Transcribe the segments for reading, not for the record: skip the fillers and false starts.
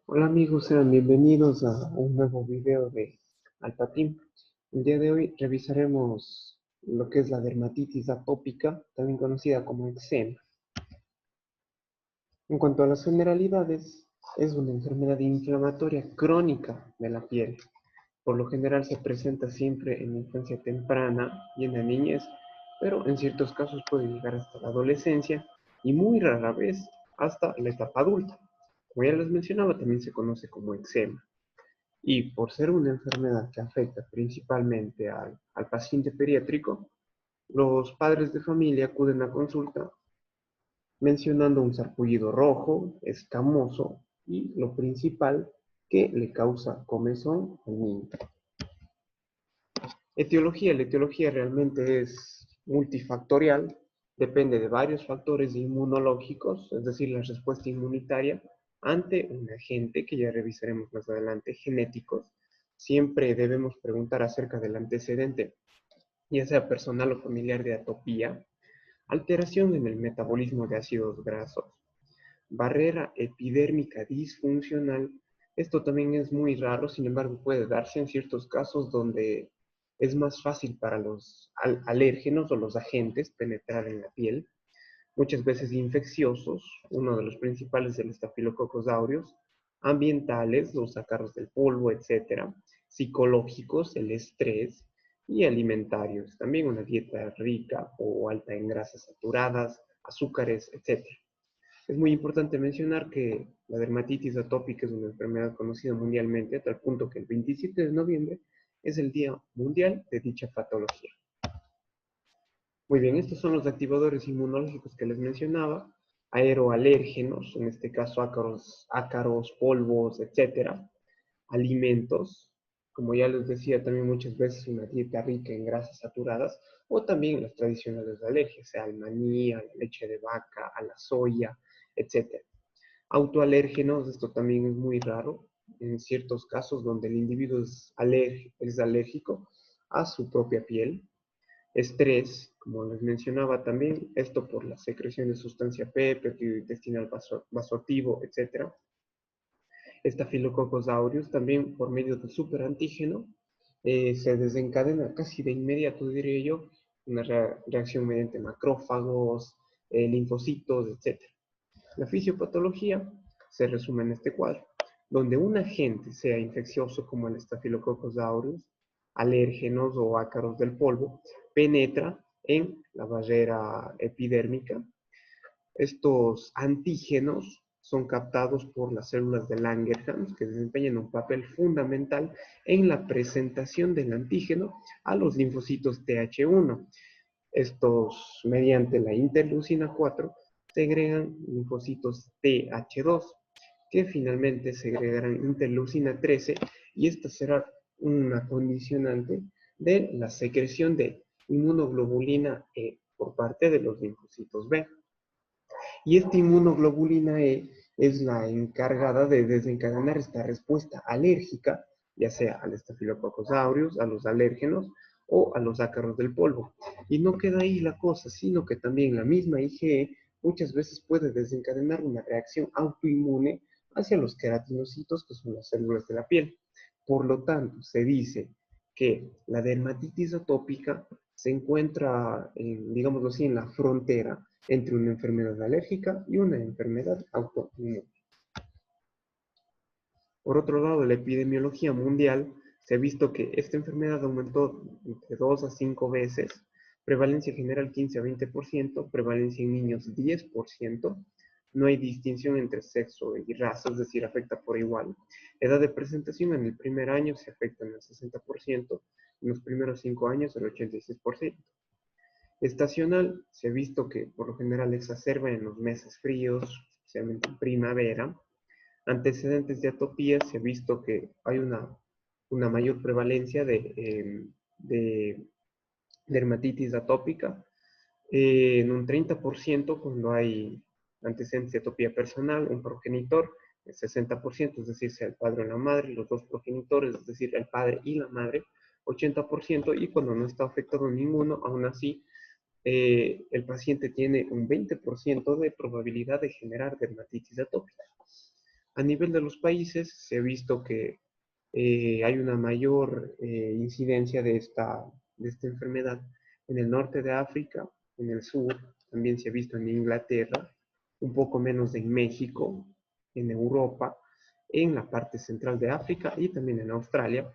Hola amigos, sean bienvenidos a un nuevo video de Alpatim. El día de hoy revisaremos lo que es la dermatitis atópica, también conocida como eczema. En cuanto a las generalidades, es una enfermedad inflamatoria crónica de la piel. Por lo general se presenta siempre en la infancia temprana y en la niñez, pero en ciertos casos puede llegar hasta la adolescencia y muy rara vez hasta la etapa adulta. Como ya les mencionaba, también se conoce como eczema. Y por ser una enfermedad que afecta principalmente al paciente pediátrico, los padres de familia acuden a consulta mencionando un sarpullido rojo, escamoso y lo principal que le causa comezón al niño. Etiología. La etiología realmente es multifactorial, depende de varios factores inmunológicos, es decir, la respuesta inmunitaria ante un agente que ya revisaremos más adelante, genéticos. Siempre debemos preguntar acerca del antecedente, ya sea personal o familiar, de atopía, alteración en el metabolismo de ácidos grasos, barrera epidérmica disfuncional. Esto también es muy raro, sin embargo puede darse en ciertos casos donde es más fácil para los alérgenos o los agentes penetrar en la piel. Muchas veces infecciosos, uno de los principales es el Staphylococcus aureus, ambientales, los ácaros del polvo, etcétera, psicológicos, el estrés, y alimentarios, también una dieta rica o alta en grasas saturadas, azúcares, etcétera. Es muy importante mencionar que la dermatitis atópica es una enfermedad conocida mundialmente, a tal punto que el 27 de noviembre es el Día Mundial de dicha patología. Muy bien, estos son los activadores inmunológicos que les mencionaba, aeroalérgenos, en este caso ácaros, polvos, etcétera, alimentos, como ya les decía, también muchas veces una dieta rica en grasas saturadas, o también las tradicionales alergias, sea al maní, a la leche de vaca, a la soya, etcétera. Autoalérgenos, esto también es muy raro, en ciertos casos donde el individuo es alérgico a su propia piel. Estrés, como les mencionaba también, esto por la secreción de sustancia P, péptido intestinal vasoactivo, etc. Staphylococcus aureus, también por medio del superantígeno, se desencadena casi de inmediato, diría yo, una reacción mediante macrófagos, linfocitos, etc. La fisiopatología se resume en este cuadro, donde un agente, sea infeccioso como el Staphylococcus aureus, alérgenos o ácaros del polvo, penetra en la barrera epidérmica. Estos antígenos son captados por las células de Langerhans, que desempeñan un papel fundamental en la presentación del antígeno a los linfocitos Th1. Estos, mediante la interleucina 4, segregan linfocitos Th2, que finalmente segregarán interleucina 13, y esta será una condicionante de la secreción de inmunoglobulina E por parte de los linfocitos B. Y esta inmunoglobulina E es la encargada de desencadenar esta respuesta alérgica, ya sea al Staphylococcus aureus, a los alérgenos o a los ácaros del polvo. Y no queda ahí la cosa, sino que también la misma IgE muchas veces puede desencadenar una reacción autoinmune hacia los queratinocitos, que son las células de la piel. Por lo tanto, se dice que la dermatitis atópica se encuentra, digámoslo así, en la frontera entre una enfermedad alérgica y una enfermedad autoinmune. Por otro lado, la epidemiología mundial se ha visto que esta enfermedad aumentó entre 2 a 5 veces, prevalencia general 15 a 20%, prevalencia en niños 10%, no hay distinción entre sexo y raza, es decir, afecta por igual. Edad de presentación en el primer año se afecta en el 60%, en los primeros 5 años el 86%. Estacional, se ha visto que por lo general exacerba en los meses fríos, especialmente en primavera. Antecedentes de atopía, se ha visto que hay una mayor prevalencia de dermatitis atópica, en un 30% cuando hay antecedentes de atopía personal, un progenitor, el 60%, es decir, sea el padre o la madre, los dos progenitores, es decir, el padre y la madre, 80%, y cuando no está afectado ninguno, aún así, el paciente tiene un 20% de probabilidad de generar dermatitis atópica. A nivel de los países se ha visto que hay una mayor incidencia de esta enfermedad en el norte de África, en el sur, también se ha visto en Inglaterra, un poco menos en México, en Europa, en la parte central de África y también en Australia.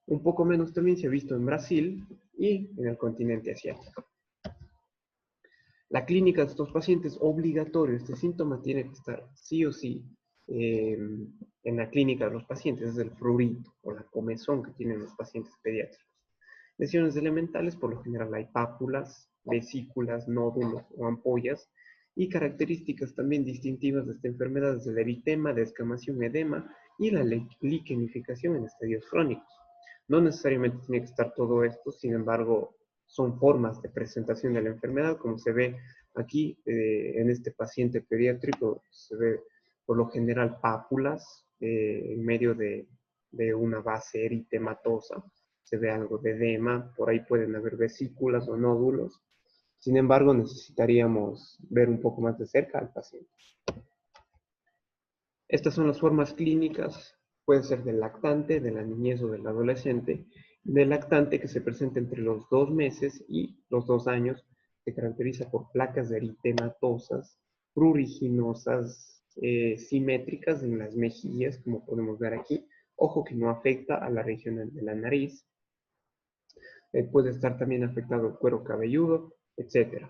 Un poco menos también se ha visto en Brasil y en el continente asiático. La clínica de estos pacientes, obligatorio, este síntoma tiene que estar sí o sí en la clínica de los pacientes, es el prurito o la comezón que tienen los pacientes pediátricos. Lesiones elementales, por lo general hay pápulas, vesículas, nódulos o ampollas, y características también distintivas de esta enfermedad es el eritema, descamación, edema y la liquenificación en estadios crónicos. No necesariamente tiene que estar todo esto, sin embargo, son formas de presentación de la enfermedad, como se ve aquí en este paciente pediátrico, se ve por lo general pápulas en medio de una base eritematosa, se ve algo de edema, por ahí pueden haber vesículas o nódulos. Sin embargo, necesitaríamos ver un poco más de cerca al paciente. Estas son las formas clínicas, puede ser del lactante, de la niñez o del adolescente. Del lactante que se presenta entre los 2 meses y los 2 años, se caracteriza por placas eritematosas, pruriginosas, simétricas en las mejillas, como podemos ver aquí. Ojo que no afecta a la región de la nariz. Puede estar también afectado el cuero cabelludo, etc.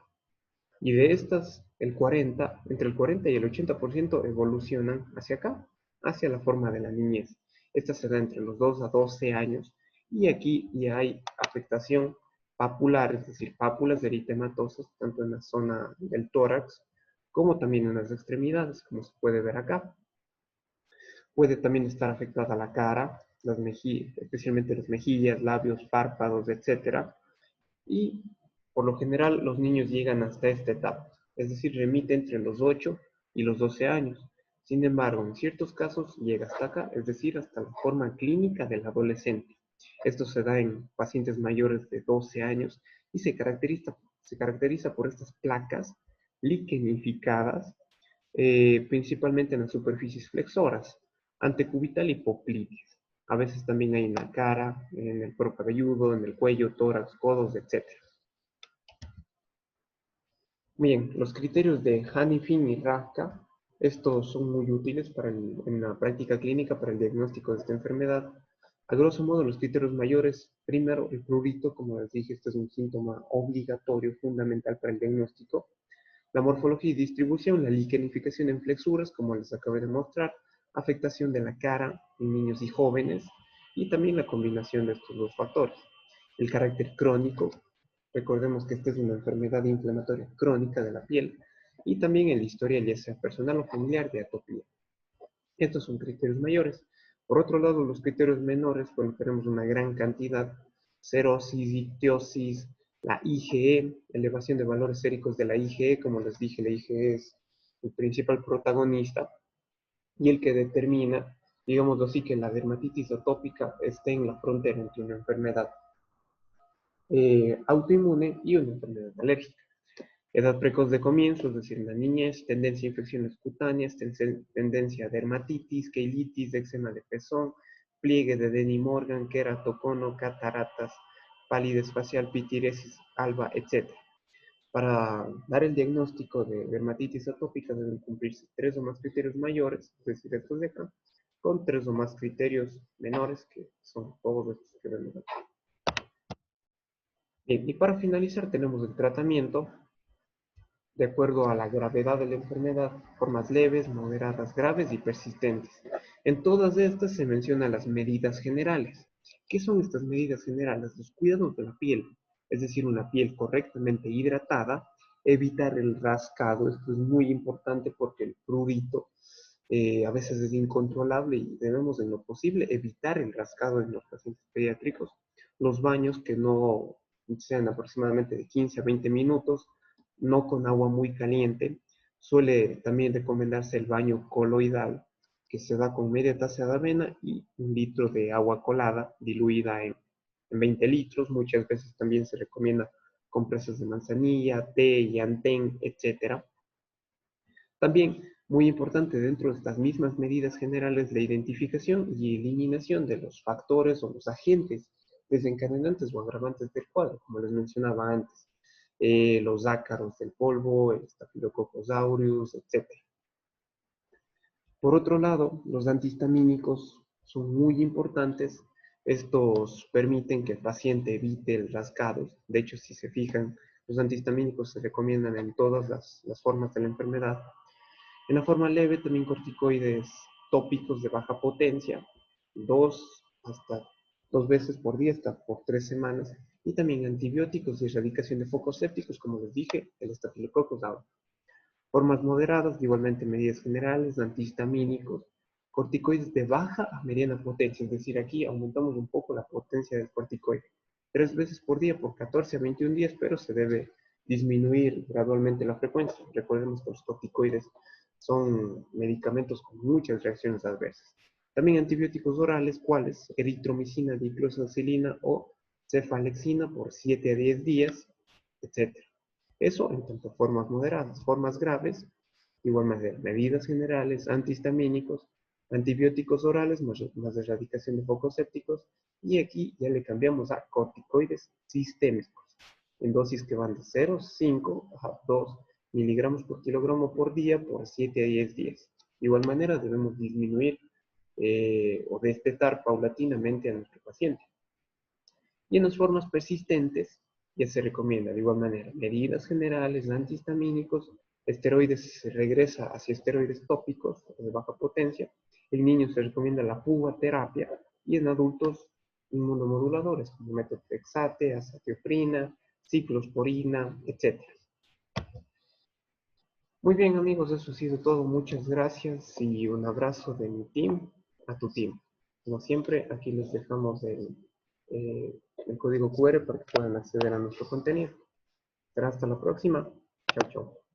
Y de estas, entre el 40 y el 80% evolucionan hacia acá, hacia la forma de la niñez. Esta se da entre los 2 a 12 años y aquí ya hay afectación papular, es decir, pápulas eritematosas, tanto en la zona del tórax como también en las extremidades, como se puede ver acá. Puede también estar afectada la cara, las mejillas, especialmente las mejillas, labios, párpados, etc. Y por lo general los niños llegan hasta esta etapa, es decir, remite entre los 8 y los 12 años. Sin embargo, en ciertos casos llega hasta acá, es decir, hasta la forma clínica del adolescente. Esto se da en pacientes mayores de 12 años y se caracteriza por estas placas liquenificadas, principalmente en las superficies flexoras, antecubital y poplitis. A veces también hay en la cara, en el cuero cabelludo, en el cuello, tórax, codos, etc. Bien, los criterios de Hanifin y Rafka, estos son muy útiles en la práctica clínica para el diagnóstico de esta enfermedad. A grosso modo, los criterios mayores, primero, el prurito, como les dije, este es un síntoma obligatorio, fundamental para el diagnóstico. La morfología y distribución, la liquenificación en flexuras, como les acabé de mostrar, afectación de la cara en niños y jóvenes, y también la combinación de estos dos factores. El carácter crónico, recordemos que esta es una enfermedad inflamatoria crónica de la piel, y también el historial, ya sea personal o familiar, de atopía. Estos son criterios mayores. Por otro lado, los criterios menores, bueno, tenemos una gran cantidad: cerosis, ictiosis, la IgE, elevación de valores séricos de la IgE, como les dije, la IgE es el principal protagonista y el que determina, digamos así, que la dermatitis atópica esté en la frontera entre una enfermedad autoinmune y una enfermedad alérgica. Edad precoz de comienzo, es decir, en la niñez, tendencia a infecciones cutáneas, tendencia a dermatitis, queilitis, eczema de pezón, pliegue de Denny Morgan, queratocono, cataratas, palidez facial, pitiresis alba, etc. Para dar el diagnóstico de dermatitis atópica deben cumplirse 3 o más criterios mayores, es decir, estos de acá, con 3 o más criterios menores, que son todos estos que vemos aquí. Bien, y para finalizar tenemos el tratamiento de acuerdo a la gravedad de la enfermedad, formas leves, moderadas, graves y persistentes. En todas estas se mencionan las medidas generales. ¿Qué son estas medidas generales? Los cuidados de la piel, es decir, una piel correctamente hidratada, evitar el rascado. Esto es muy importante porque el prurito a veces es incontrolable y debemos en lo posible evitar el rascado en los pacientes pediátricos. Los baños que no sean aproximadamente de 15 a 20 minutos, no con agua muy caliente. Suele también recomendarse el baño coloidal, que se da con media taza de avena y 1 litro de agua colada diluida en 20 litros. Muchas veces también se recomienda compresas de manzanilla, té, yantén, etc. También Muy importante dentro de estas mismas medidas generales la identificación y eliminación de los factores o los agentes desencadenantes o agravantes del cuadro, como les mencionaba antes, los ácaros del polvo, el Staphylococcus aureus, etc. Por otro lado, los antihistamínicos son muy importantes. Estos permiten que el paciente evite el rascado. De hecho, si se fijan, los antihistamínicos se recomiendan en todas las formas de la enfermedad. En la forma leve, también corticoides tópicos de baja potencia, hasta dos veces por día, hasta por 3 semanas. Y también antibióticos de erradicación de focos sépticos, como les dije, el Staphylococcus aureus. Formas moderadas, igualmente medidas generales, antihistamínicos, corticoides de baja a mediana potencia, es decir, aquí aumentamos un poco la potencia del corticoide. 3 veces por día por 14 a 21 días, pero se debe disminuir gradualmente la frecuencia. Recordemos que los corticoides son medicamentos con muchas reacciones adversas. También antibióticos orales, cuales eritromicina, diclosacilina o cefalexina por 7 a 10 días, etc. Eso en tanto formas moderadas. Formas graves, igual manera, medidas generales, antihistamínicos, antibióticos orales, más erradicación de focos sépticos, y aquí ya le cambiamos a corticoides sistémicos, en dosis que van de 0,5 a 2 miligramos por kilogramo por día por 7 a 10 días. De igual manera debemos disminuir o destetar paulatinamente a nuestro paciente. Y en las formas persistentes ya se recomienda de igual manera medidas generales, antihistamínicos, esteroides, se regresa hacia esteroides tópicos de baja potencia. En niños se recomienda la pugaterapia y en adultos inmunomoduladores como metotrexate, azatioprina, ciclosporina, etc. Muy bien amigos, eso ha sido todo. Muchas gracias y un abrazo de mi team a tu team. Como siempre, aquí les dejamos el código QR para que puedan acceder a nuestro contenido. Será hasta la próxima. Chao, chao.